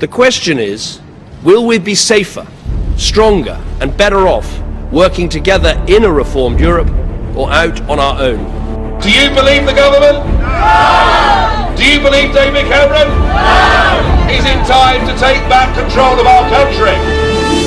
The question is, will we be safer, stronger and better off working together in a reformed Europe or out on our own? Do you believe the government? No! Do you believe David Cameron? No! Is it time to take back control of our country?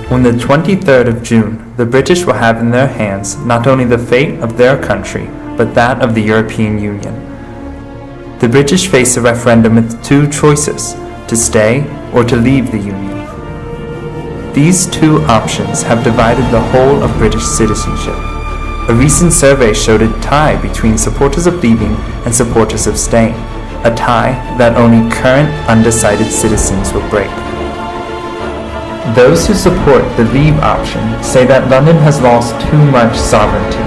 On the 23rd of June, the British will have in their hands not only the fate of their country, but that of the European Union. The British face a referendum with two choices, to stay or to leave the Union. These two options have divided the whole of British citizenship. A recent survey showed a tie between supporters of leaving and supporters of staying, a tie that only current undecided citizens will break. Those who support the leave option say that London has lost too much sovereignty.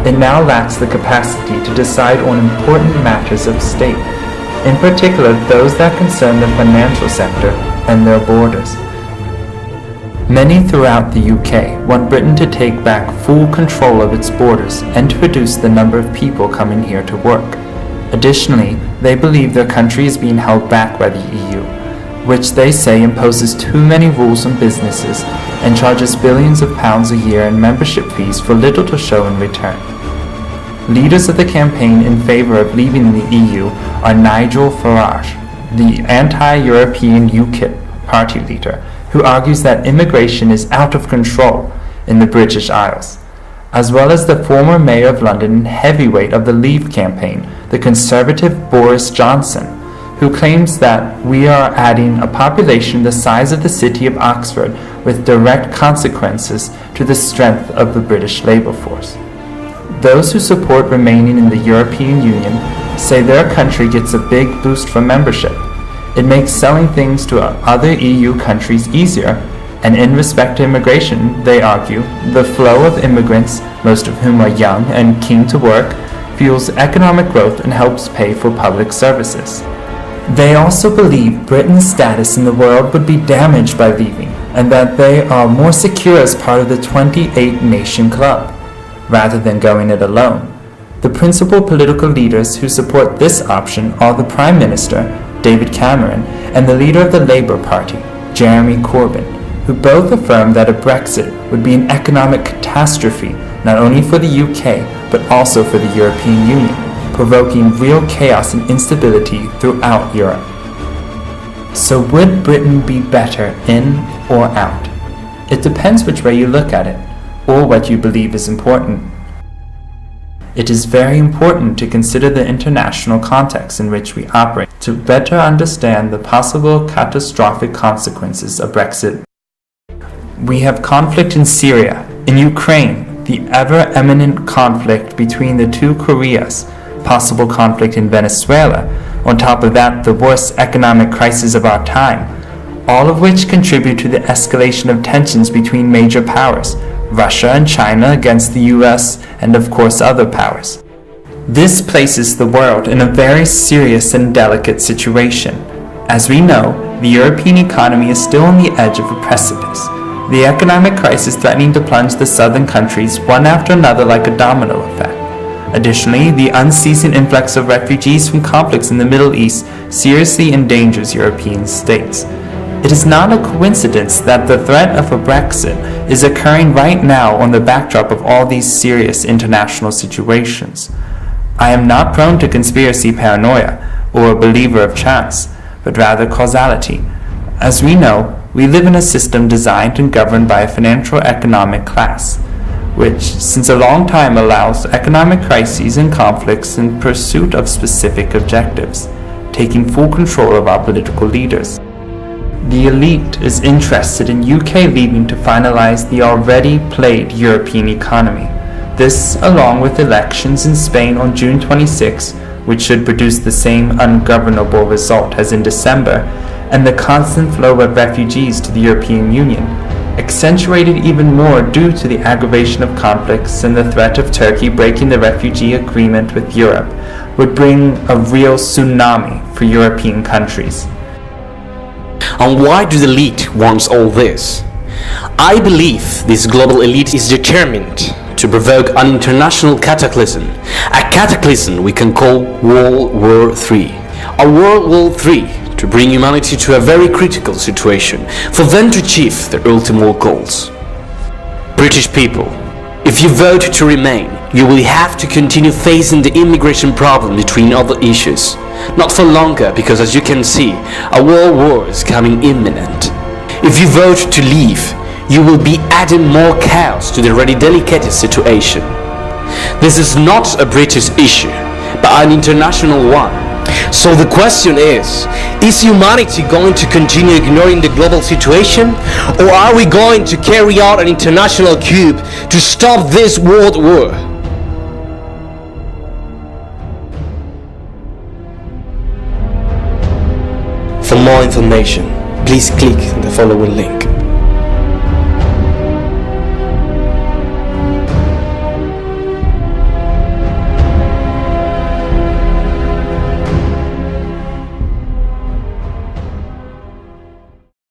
It now lacks the capacity to decide on important matters of state, in particular those that concern the financial sector and their borders. Many throughout the UK want Britain to take back full control of its borders and to reduce the number of people coming here to work. Additionally, they believe their country is being held back by the EU, which they say imposes too many rules on businesses and charges billions of pounds a year in membership fees for little to show in return. Leaders of the campaign in favour of leaving the EU are Nigel Farage, the anti-European UKIP party leader, who argues that immigration is out of control in the British Isles, as well as the former Mayor of London and heavyweight of the Leave campaign, the Conservative Boris Johnson, who claims that we are adding a population the size of the city of Oxford with direct consequences to the strength of the British labour force. Those who support remaining in the European Union say their country gets a big boost from membership. It makes selling things to other EU countries easier, and in respect to immigration, they argue, the flow of immigrants, most of whom are young and keen to work, fuels economic growth and helps pay for public services. They also believe Britain's status in the world would be damaged by leaving, and that they are more secure as part of the 28-nation club, rather than going it alone. The principal political leaders who support this option are the Prime Minister, David Cameron, and the leader of the Labour Party, Jeremy Corbyn, who both affirm that a Brexit would be an economic catastrophe not only for the UK, but also for the European Union, provoking real chaos and instability throughout Europe. So would Britain be better in or out? It depends which way you look at it, or what you believe is important. It is very important to consider the international context in which we operate to better understand the possible catastrophic consequences of Brexit. We have conflict in Syria, in Ukraine, the ever-imminent conflict between the two Koreas, possible conflict in Venezuela, on top of that the worst economic crisis of our time, all of which contribute to the escalation of tensions between major powers, Russia and China against the US and of course other powers. This places the world in a very serious and delicate situation. As we know, the European economy is still on the edge of a precipice, the economic crisis threatening to plunge the southern countries one after another like a domino effect. Additionally, the unceasing influx of refugees from conflicts in the Middle East seriously endangers European states. It is not a coincidence that the threat of a Brexit is occurring right now on the backdrop of all these serious international situations. I am not prone to conspiracy paranoia or a believer of chance, but rather causality. As we know, we live in a system designed and governed by a financial economic class, which since a long time allows economic crises and conflicts in pursuit of specific objectives, taking full control of our political leaders. The elite is interested in UK leaving to finalize the already plagued European economy. This, along with elections in Spain on June 26, which should produce the same ungovernable result as in December, and the constant flow of refugees to the European Union, accentuated even more due to the aggravation of conflicts and the threat of Turkey breaking the refugee agreement with Europe, would bring a real tsunami for European countries. And why do the elite want all this? I believe this global elite is determined to provoke an international cataclysm, a cataclysm we can call World War III. A World War III to bring humanity to a very critical situation, for them to achieve their ultimate goals. British people, if you vote to remain, you will have to continue facing the immigration problem between other issues. Not for longer, because as you can see, a world war is coming imminent. If you vote to leave, you will be adding more chaos to the already delicate situation. This is not a British issue, but an international one. So the question is humanity going to continue ignoring the global situation, or are we going to carry out an international coup to stop this world war? For more information, please click the following link.